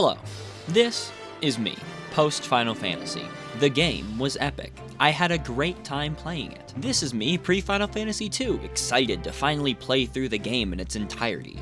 Hello, this is me, post Final Fantasy. The game was epic. I had a great time playing it. This is me pre-Final Fantasy II, excited to finally play through the game in its entirety.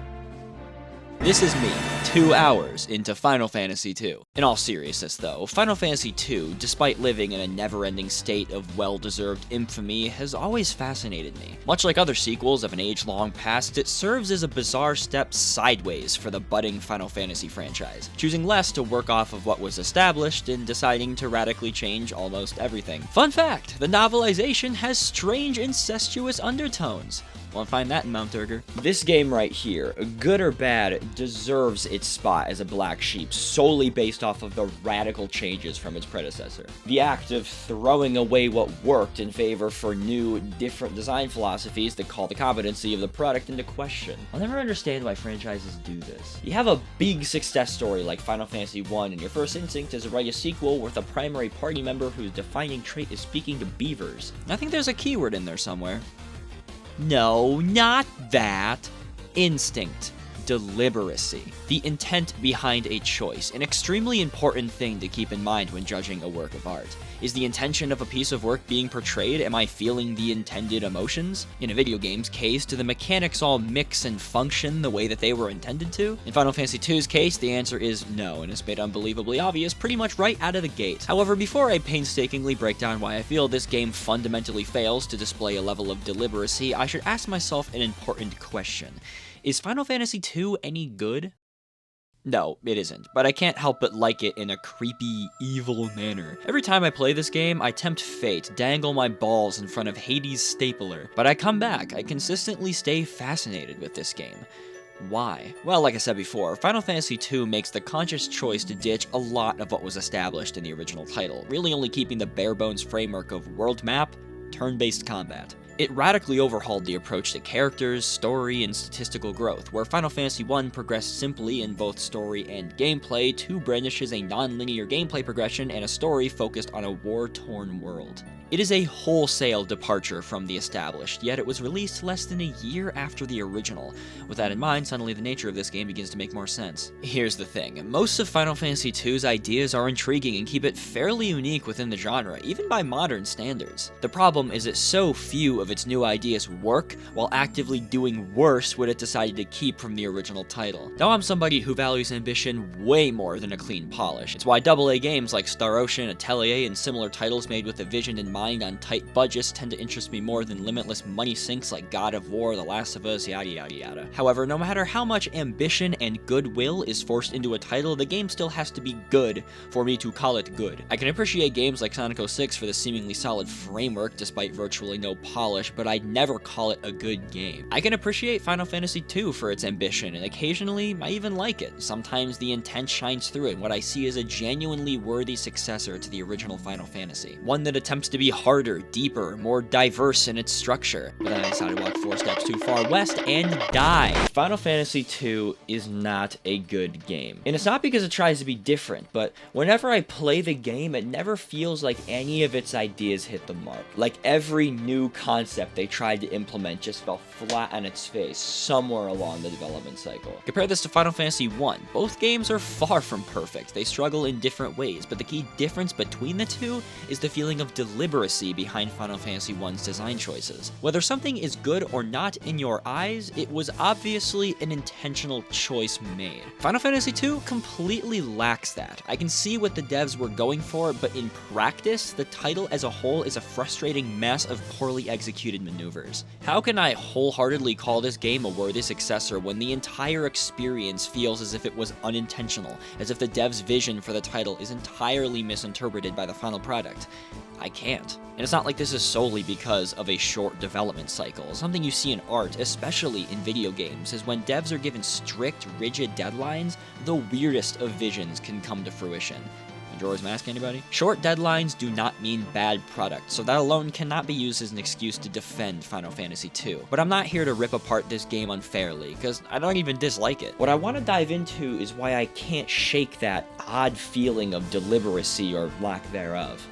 This is me, 2 hours into Final Fantasy II. In all seriousness though, Final Fantasy II, despite living in a never-ending state of well-deserved infamy, has always fascinated me. Much like other sequels of an age-long past, it serves as a bizarre step sideways for the budding Final Fantasy franchise, choosing less to work off of what was established and deciding to radically change almost everything. Fun fact, the novelization has strange incestuous undertones. Won't find that in Mount Urger. This game right here, good or bad, deserves its spot as a black sheep solely based off of the radical changes from its predecessor. The act of throwing away what worked in favor for new, different design philosophies that call the competency of the product into question. I'll never understand why franchises do this. You have a big success story like Final Fantasy I, and your first instinct is to write a sequel with a primary party member whose defining trait is speaking to beavers. I think there's a keyword in there somewhere. No, not that. Instinct. Deliberacy. The intent behind a choice. An extremely important thing to keep in mind when judging a work of art. Is the intention of a piece of work being portrayed? Am I feeling the intended emotions? In a video game's case, do the mechanics all mix and function the way that they were intended to? In Final Fantasy II's case, the answer is no, and it's made unbelievably obvious pretty much right out of the gate. However, before I painstakingly break down why I feel this game fundamentally fails to display a level of deliberacy, I should ask myself an important question. Is Final Fantasy II any good? No, it isn't, but I can't help but like it in a creepy, evil manner. Every time I play this game, I tempt fate, dangle my balls in front of Hades' stapler, but I come back. I consistently stay fascinated with this game. Why? Well, like I said before, Final Fantasy II makes the conscious choice to ditch a lot of what was established in the original title, really only keeping the bare-bones framework of world map, turn-based combat. It radically overhauled the approach to characters, story, and statistical growth, where Final Fantasy I progressed simply in both story and gameplay. II brandishes a non-linear gameplay progression and a story focused on a war-torn world. It is a wholesale departure from the established, yet it was released less than a year after the original. With that in mind, suddenly the nature of this game begins to make more sense. Here's the thing, most of Final Fantasy II's ideas are intriguing and keep it fairly unique within the genre, even by modern standards. The problem is that so few of its new ideas work, while actively doing worse what it decided to keep from the original title. Now I'm somebody who values ambition way more than a clean polish. It's why AA games like Star Ocean, Atelier, and similar titles made with a vision in mind on tight budgets tend to interest me more than limitless money sinks like God of War, The Last of Us, yada yada yada. However, no matter how much ambition and goodwill is forced into a title, the game still has to be good for me to call it good. I can appreciate games like Sonic 06 for the seemingly solid framework despite virtually no polish, but I'd never call it a good game. I can appreciate Final Fantasy II for its ambition, and occasionally I even like it. Sometimes the intent shines through in what I see as a genuinely worthy successor to the original Final Fantasy. One that attempts to be harder, deeper, more diverse in its structure. But then I decided to walk 4 steps too far west and die. Final Fantasy II is not a good game. And it's not because it tries to be different, but whenever I play the game, it never feels like any of its ideas hit the mark. Like every new concept they tried to implement just fell flat on its face somewhere along the development cycle. Compare this to Final Fantasy I. Both games are far from perfect. They struggle in different ways, but the key difference between the two is the feeling of deliberacy behind Final Fantasy I's design choices. Whether something is good or not in your eyes, it was obviously an intentional choice made. Final Fantasy II completely lacks that. I can see what the devs were going for, but in practice, the title as a whole is a frustrating mess of poorly executed maneuvers. How can I wholeheartedly call this game a worthy successor when the entire experience feels as if it was unintentional, as if the devs' vision for the title is entirely misinterpreted by the final product? I can't. And it's not like this is solely because of a short development cycle. Something you see in art, especially in video games, is when devs are given strict, rigid deadlines, the weirdest of visions can come to fruition. Majora's Mask, anybody? Short deadlines do not mean bad product, so that alone cannot be used as an excuse to defend Final Fantasy II. But I'm not here to rip apart this game unfairly, because I don't even dislike it. What I want to dive into is why I can't shake that odd feeling of deliberacy or lack thereof.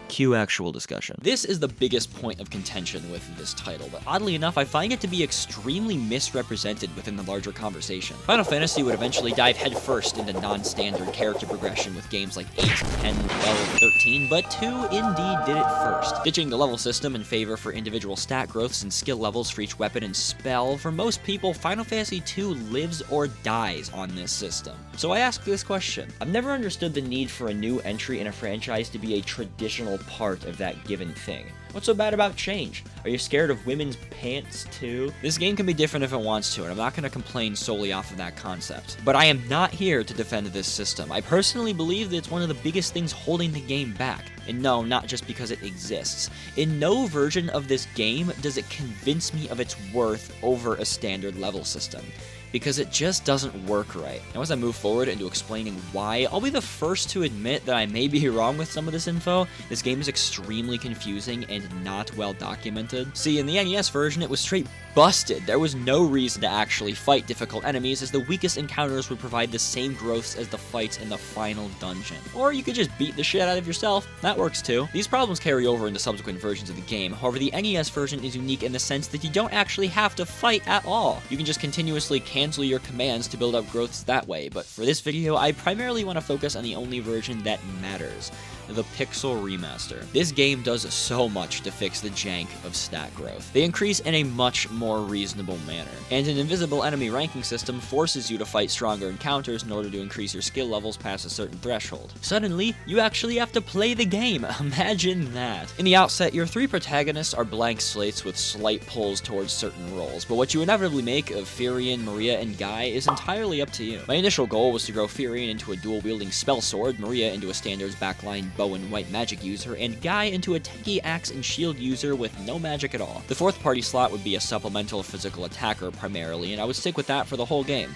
Cue actual discussion. This is the biggest point of contention with this title, but oddly enough, I find it to be extremely misrepresented within the larger conversation. Final Fantasy would eventually dive headfirst into non-standard character progression with games like 8, 10, 12, 13, but 2 indeed did it first, ditching the level system in favor for individual stat growths and skill levels for each weapon and spell. For most people, Final Fantasy II lives or dies on this system. So I ask this question. I've never understood the need for a new entry in a franchise to be a traditional part of that given thing. What's so bad about change? Are you scared of women's pants too? This game can be different if it wants to, and I'm not going to complain solely off of that concept. But I am not here to defend this system. I personally believe that it's one of the biggest things holding the game back. And no, not just because it exists. In no version of this game does it convince me of its worth over a standard level system, because it just doesn't work right. Now, as I move forward into explaining why, I'll be the first to admit that I may be wrong with some of this info. This game is extremely confusing and not well documented. See, in the NES version, it was straight busted. There was no reason to actually fight difficult enemies, as the weakest encounters would provide the same growths as the fights in the final dungeon. Or you could just beat the shit out of yourself. That works too. These problems carry over into subsequent versions of the game. However, the NES version is unique in the sense that you don't actually have to fight at all. You can just continuously cancel your commands to build up growths that way, but for this video, I primarily want to focus on the only version that matters, the Pixel Remaster. This game does so much to fix the jank of stat growth. They increase in a much more reasonable manner, and an invisible enemy ranking system forces you to fight stronger encounters in order to increase your skill levels past a certain threshold. Suddenly, you actually have to play the game. Imagine that. In the outset, your 3 protagonists are blank slates with slight pulls towards certain roles, but what you inevitably make of Firion, Maria, and Guy is entirely up to you. My initial goal was to grow Firion into a dual-wielding spell sword, Maria into a standards backline bow and white magic user, and Guy into a tanky axe and shield user with no magic at all. The 4th party slot would be a supplemental physical attacker primarily, and I would stick with that for the whole game.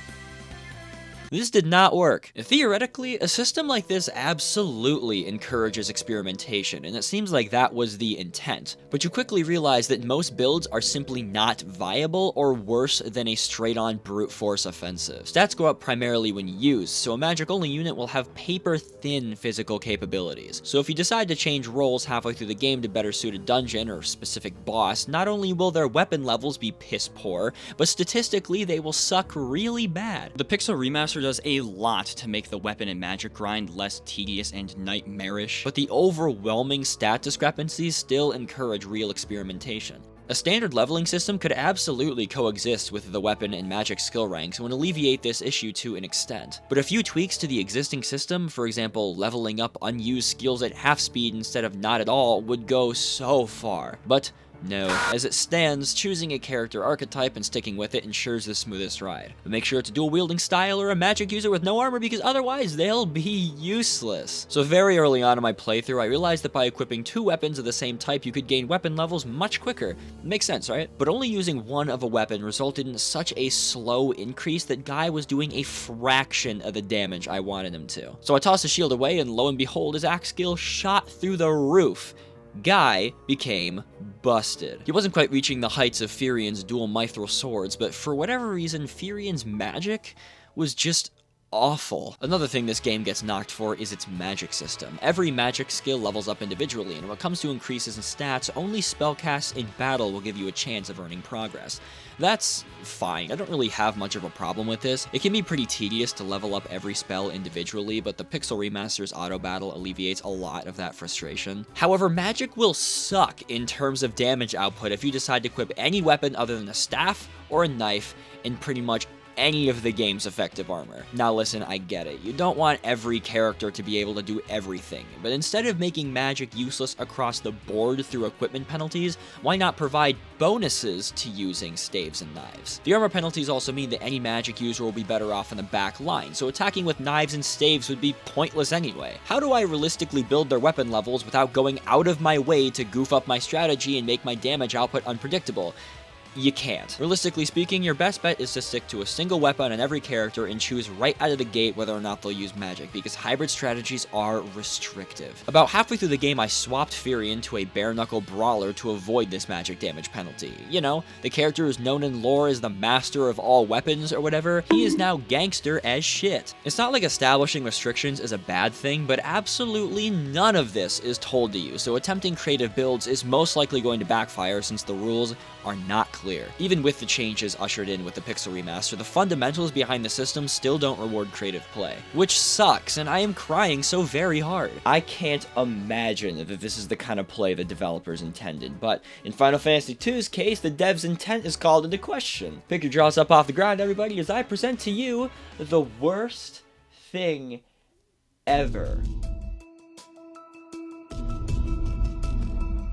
This did not work. Theoretically, a system like this absolutely encourages experimentation, and it seems like that was the intent. But you quickly realize that most builds are simply not viable, or worse than a straight-on brute force offensive. Stats go up primarily when used, so a magic-only unit will have paper-thin physical capabilities. So if you decide to change roles halfway through the game to better suit a dungeon or specific boss, not only will their weapon levels be piss-poor, but statistically they will suck really bad. The Pixel Remaster does a lot to make the weapon and magic grind less tedious and nightmarish, but the overwhelming stat discrepancies still encourage real experimentation. A standard leveling system could absolutely coexist with the weapon and magic skill ranks and would alleviate this issue to an extent. But a few tweaks to the existing system, for example leveling up unused skills at half speed instead of not at all, would go so far. But no. As it stands, choosing a character archetype and sticking with it ensures the smoothest ride. But make sure it's a dual-wielding style or a magic user with no armor, because otherwise they'll be useless. So very early on in my playthrough, I realized that by equipping 2 weapons of the same type, you could gain weapon levels much quicker. Makes sense, right? But only using one of a weapon resulted in such a slow increase that Guy was doing a fraction of the damage I wanted him to. So I tossed the shield away, and lo and behold, his axe skill shot through the roof. Guy became busted. He wasn't quite reaching the heights of Firion's dual mithril swords, but for whatever reason, Firion's magic was just awful. Another thing this game gets knocked for is its magic system. Every magic skill levels up individually, and when it comes to increases in stats, only spellcasts in battle will give you a chance of earning progress. That's fine. I don't really have much of a problem with this. It can be pretty tedious to level up every spell individually, but the Pixel Remaster's auto battle alleviates a lot of that frustration. However, magic will suck in terms of damage output if you decide to equip any weapon other than a staff or a knife in pretty much any of the game's effective armor. Now listen, I get it. You don't want every character to be able to do everything, but instead of making magic useless across the board through equipment penalties, why not provide bonuses to using staves and knives? The armor penalties also mean that any magic user will be better off in the back line, so attacking with knives and staves would be pointless anyway. How do I realistically build their weapon levels without going out of my way to goof up my strategy and make my damage output unpredictable? you can't. Realistically speaking, your best bet is to stick to a single weapon on every character and choose right out of the gate whether or not they'll use magic, because hybrid strategies are restrictive. About halfway through the game, I swapped Fury into a bare-knuckle brawler to avoid this magic damage penalty. You know, the character is known in lore as the master of all weapons or whatever. He is now gangster as shit. It's not like establishing restrictions is a bad thing, but absolutely none of this is told to you, so attempting creative builds is most likely going to backfire since the rules are not clear. Even with the changes ushered in with the Pixel Remaster, the fundamentals behind the system still don't reward creative play, which sucks, and I am crying so very hard. I can't imagine that this is the kind of play the developers intended, but in Final Fantasy II's case, the dev's intent is called into question. Pick your jaws up off the ground, everybody, as I present to you the worst thing ever.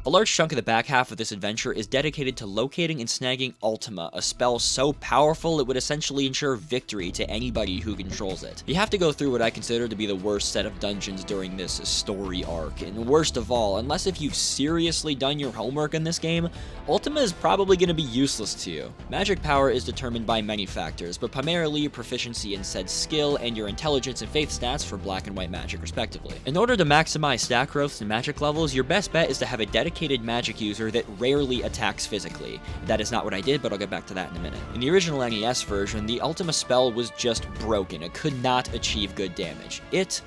A large chunk of the back half of this adventure is dedicated to locating and snagging Ultima, a spell so powerful it would essentially ensure victory to anybody who controls it. You have to go through what I consider to be the worst set of dungeons during this story arc, and worst of all, unless if you've seriously done your homework in this game, Ultima is probably going to be useless to you. Magic power is determined by many factors, but primarily your proficiency in said skill and your intelligence and faith stats for black and white magic respectively. In order to maximize stat growths and magic levels, your best bet is to have a dedicated magic user that rarely attacks physically. That is not what I did, but I'll get back to that in a minute. In the original NES version, the Ultima spell was just broken. It could not achieve good damage. It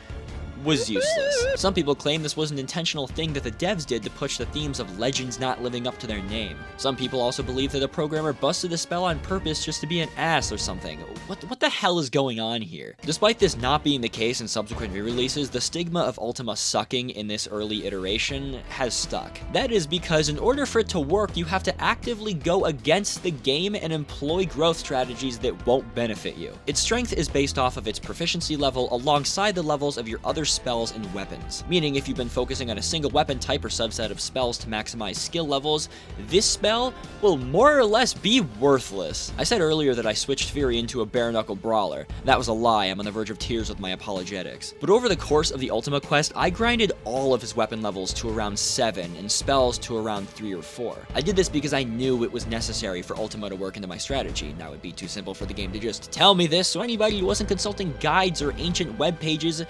was useless. Some people claim this was an intentional thing that the devs did to push the themes of legends not living up to their name. Some people also believe that the programmer busted the spell on purpose just to be an ass or something. What the hell is going on here? Despite this not being the case in subsequent re-releases, the stigma of Ultima sucking in this early iteration has stuck. That is because in order for it to work, you have to actively go against the game and employ growth strategies that won't benefit you. Its strength is based off of its proficiency level alongside the levels of your other spells and weapons. Meaning if you've been focusing on a single weapon type or subset of spells to maximize skill levels, this spell will more or less be worthless. I said earlier that I switched Fury into a bare-knuckle brawler. That was a lie. I'm on the verge of tears with my apologetics. But over the course of the Ultima quest, I grinded all of his weapon levels to around 7 and spells to around 3 or 4. I did this because I knew it was necessary for Ultima to work into my strategy. Now it'd be too simple for the game to just tell me this, so anybody who wasn't consulting guides or ancient web pages,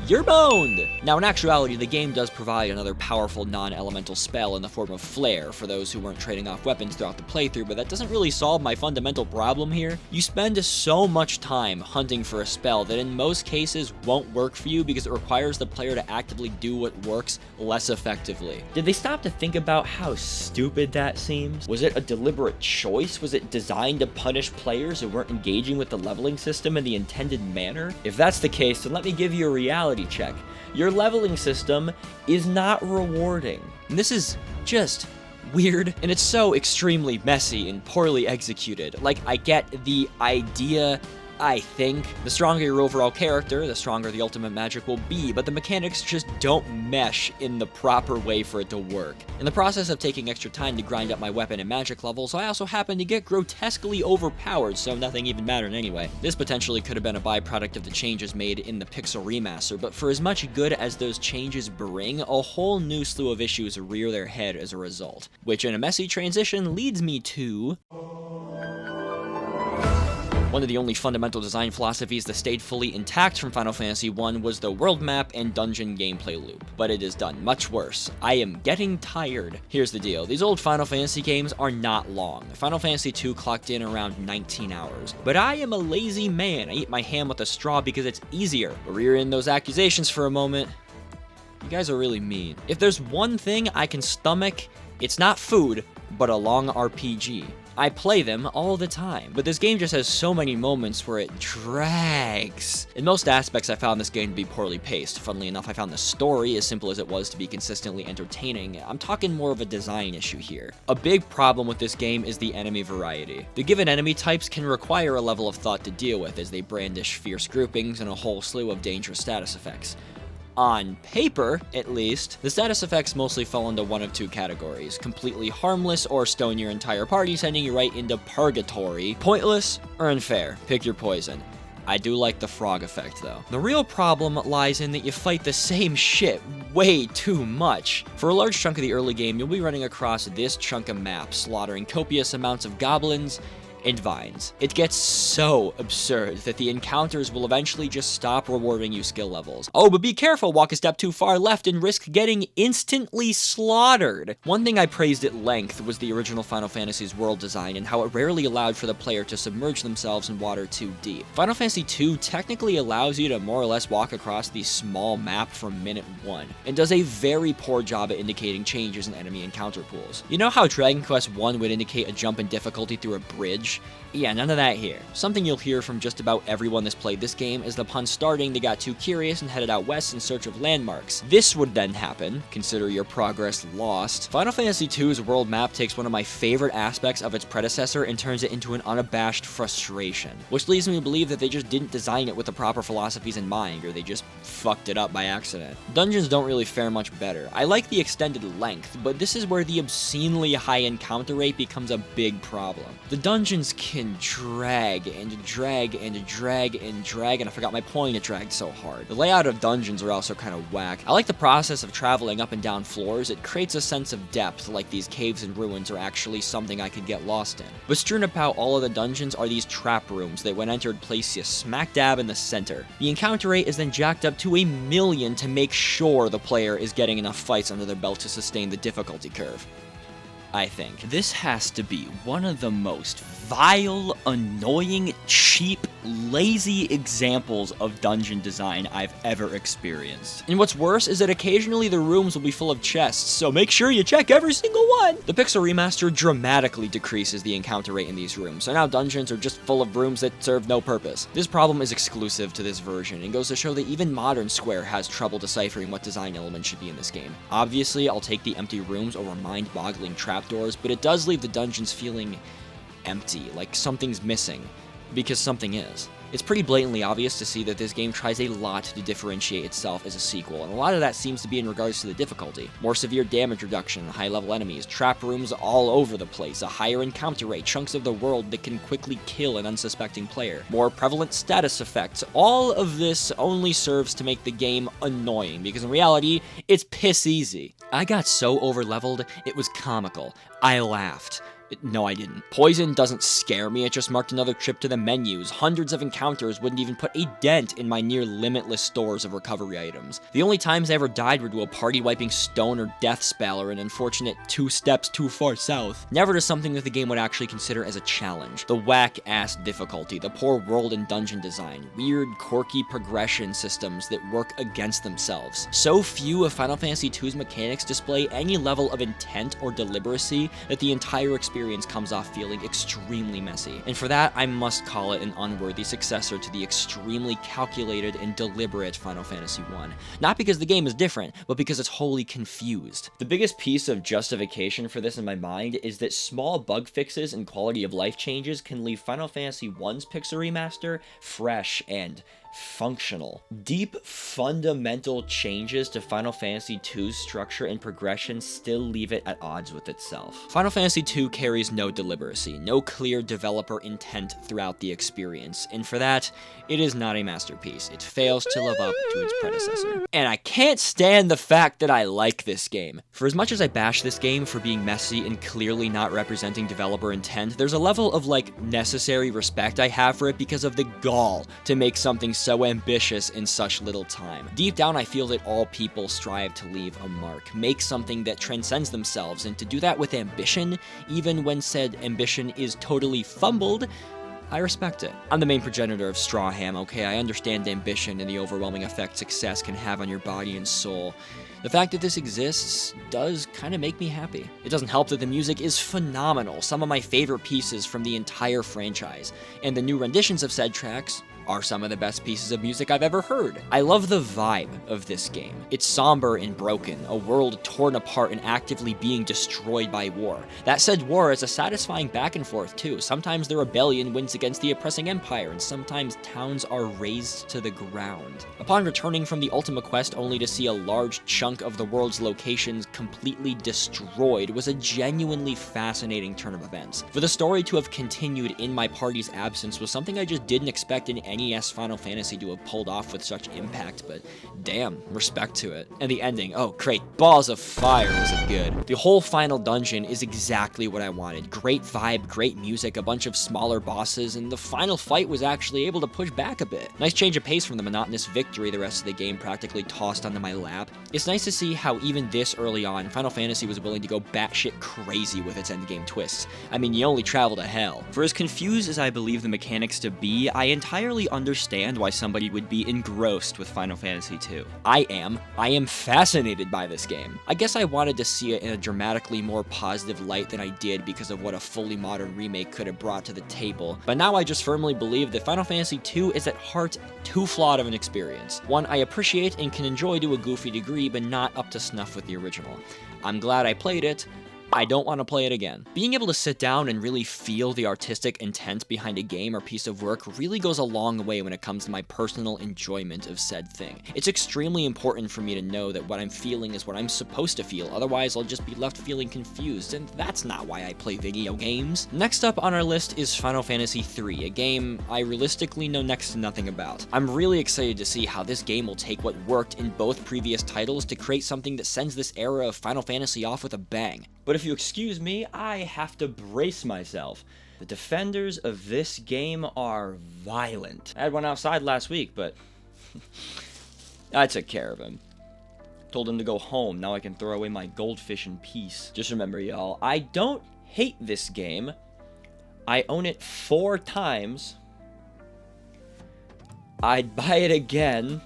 you're boned! Now, in actuality, the game does provide another powerful non-elemental spell in the form of Flare for those who weren't trading off weapons throughout the playthrough, but that doesn't really solve my fundamental problem here. You spend so much time hunting for a spell that in most cases won't work for you because it requires the player to actively do what works less effectively. Did they stop to think about how stupid that seems? Was it a deliberate choice? Was it designed to punish players who weren't engaging with the leveling system in the intended manner? If that's the case, then let me give you a reality check. Your leveling system is not rewarding. And this is just weird, and it's so extremely messy and poorly executed. Like, I get the idea, I think. The stronger your overall character, the stronger the ultimate magic will be, but the mechanics just don't mesh in the proper way for it to work. In the process of taking extra time to grind up my weapon and magic levels, I also happened to get grotesquely overpowered, so nothing even mattered anyway. This potentially could have been a byproduct of the changes made in the Pixel Remaster, but for as much good as those changes bring, a whole new slew of issues rear their head as a result. Which in a messy transition leads me to one of the only fundamental design philosophies that stayed fully intact from Final Fantasy I was the world map and dungeon gameplay loop, but it is done much worse. I am getting tired. Here's the deal, these old Final Fantasy games are not long. Final Fantasy II clocked in around 19 hours, but I am a lazy man. I eat my ham with a straw because it's easier. But rear in those accusations for a moment, you guys are really mean. If there's one thing I can stomach, it's not food, but a long RPG. I play them all the time, but this game just has so many moments where it drags. In most aspects, I found this game to be poorly paced. Funnily enough, I found the story, as simple as it was, to be consistently entertaining. I'm talking more of a design issue here. A big problem with this game is the enemy variety. The given enemy types can require a level of thought to deal with, as they brandish fierce groupings and a whole slew of dangerous status effects. On paper, at least, the status effects mostly fall into one of two categories: completely harmless or stone your entire party, sending you right into purgatory. Pointless or unfair, pick your poison. I do like the frog effect though. The real problem lies in that you fight the same shit way too much. For a large chunk of the early game, you'll be running across this chunk of map, slaughtering copious amounts of goblins and vines. It gets so absurd that the encounters will eventually just stop rewarding you skill levels. Oh, but be careful, walk a step too far left and risk getting instantly slaughtered. One thing I praised at length was the original Final Fantasy's world design and how it rarely allowed for the player to submerge themselves in water too deep. Final Fantasy II technically allows you to more or less walk across the small map from minute 1, and does a very poor job at indicating changes in enemy encounter pools. You know how Dragon Quest I would indicate a jump in difficulty through a bridge? Yeah, none of that here. Something you'll hear from just about everyone that's played this game is that upon starting, they got too curious and headed out west in search of landmarks. This would then happen, consider your progress lost. Final Fantasy II's world map takes one of my favorite aspects of its predecessor and turns it into an unabashed frustration, which leads me to believe that they just didn't design it with the proper philosophies in mind, or they just fucked it up by accident. Dungeons don't really fare much better. I like the extended length, but this is where the obscenely high encounter rate becomes a big problem. The dungeons can drag and drag and drag and drag, and I forgot my point, it dragged so hard. The layout of dungeons are also kind of whack. I like the process of traveling up and down floors. It creates a sense of depth, like these caves and ruins are actually something I could get lost in. But strewn about all of the dungeons are these trap rooms that when entered place you smack dab in the center. The encounter rate is then jacked up to 1,000,000 to make sure the player is getting enough fights under their belt to sustain the difficulty curve. I think. This has to be one of the most vile, annoying, cheap, lazy examples of dungeon design I've ever experienced. And what's worse is that occasionally the rooms will be full of chests, so make sure you check every single one! The Pixel Remaster dramatically decreases the encounter rate in these rooms, so now dungeons are just full of rooms that serve no purpose. This problem is exclusive to this version, and goes to show that even modern Square has trouble deciphering what design elements should be in this game. Obviously, I'll take the empty rooms over mind-boggling trapdoors, but it does leave the dungeons feeling empty, like something's missing, because something is. It's pretty blatantly obvious to see that this game tries a lot to differentiate itself as a sequel, and a lot of that seems to be in regards to the difficulty. More severe damage reduction, high-level enemies, trap rooms all over the place, a higher encounter rate, chunks of the world that can quickly kill an unsuspecting player, more prevalent status effects. All of this only serves to make the game annoying, because in reality, it's piss easy. I got so over-leveled, it was comical. I laughed. No, I didn't. Poison doesn't scare me, it just marked another trip to the menus. Hundreds of encounters wouldn't even put a dent in my near limitless stores of recovery items. The only times I ever died were to a party-wiping stone or death spell or an unfortunate 2 steps too far south. Never to something that the game would actually consider as a challenge. The whack-ass difficulty, the poor world and dungeon design, weird, quirky progression systems that work against themselves. So few of Final Fantasy II's mechanics display any level of intent or deliberacy that the entire experience comes off feeling extremely messy. And for that, I must call it an unworthy successor to the extremely calculated and deliberate Final Fantasy I. Not because the game is different, but because it's wholly confused. The biggest piece of justification for this in my mind is that small bug fixes and quality of life changes can leave Final Fantasy I's Pixel Remaster fresh and functional. Deep, fundamental changes to Final Fantasy II's structure and progression still leave it at odds with itself. Final Fantasy II carries no deliberacy, no clear developer intent throughout the experience, and for that, it is not a masterpiece. It fails to live up to its predecessor. And I can't stand the fact that I like this game. For as much as I bash this game for being messy and clearly not representing developer intent, there's a level of, necessary respect I have for it because of the gall to make something so ambitious in such little time. Deep down, I feel that all people strive to leave a mark, make something that transcends themselves, and to do that with ambition, even when said ambition is totally fumbled, I respect it. I'm the main progenitor of Straw Ham, okay? I understand ambition and the overwhelming effect success can have on your body and soul. The fact that this exists does kind of make me happy. It doesn't help that the music is phenomenal, some of my favorite pieces from the entire franchise, and the new renditions of said tracks are some of the best pieces of music I've ever heard. I love the vibe of this game. It's somber and broken, a world torn apart and actively being destroyed by war. That said, war is a satisfying back and forth too. Sometimes the rebellion wins against the oppressing empire, and sometimes towns are razed to the ground. Upon returning from the Ultima quest only to see a large chunk of the world's locations completely destroyed was a genuinely fascinating turn of events. For the story to have continued in my party's absence was something I just didn't expect in any NES Final Fantasy to have pulled off with such impact, but damn, respect to it. And the ending, oh great, balls of fire was it good. The whole final dungeon is exactly what I wanted. Great vibe, great music, a bunch of smaller bosses, and the final fight was actually able to push back a bit. Nice change of pace from the monotonous victory the rest of the game practically tossed onto my lap. It's nice to see how even this early on, Final Fantasy was willing to go batshit crazy with its endgame twists. I mean, you only travel to hell. For as confused as I believe the mechanics to be, I entirely understand why somebody would be engrossed with Final Fantasy II. I am fascinated by this game. I guess I wanted to see it in a dramatically more positive light than I did because of what a fully modern remake could have brought to the table, but now I just firmly believe that Final Fantasy II is at heart too flawed of an experience. One I appreciate and can enjoy to a goofy degree, but not up to snuff with the original. I'm glad I played it. I don't want to play it again. Being able to sit down and really feel the artistic intent behind a game or piece of work really goes a long way when it comes to my personal enjoyment of said thing. It's extremely important for me to know that what I'm feeling is what I'm supposed to feel, otherwise I'll just be left feeling confused, and that's not why I play video games. Next up on our list is Final Fantasy III, a game I realistically know next to nothing about. I'm really excited to see how this game will take what worked in both previous titles to create something that sends this era of Final Fantasy off with a bang. But if you excuse me, I have to brace myself. The defenders of this game are violent. I had one outside last week, but I took care of him. Told him to go home, now I can throw away my goldfish in peace. Just remember, y'all, I don't hate this game. I own it 4 times. I'd buy it again.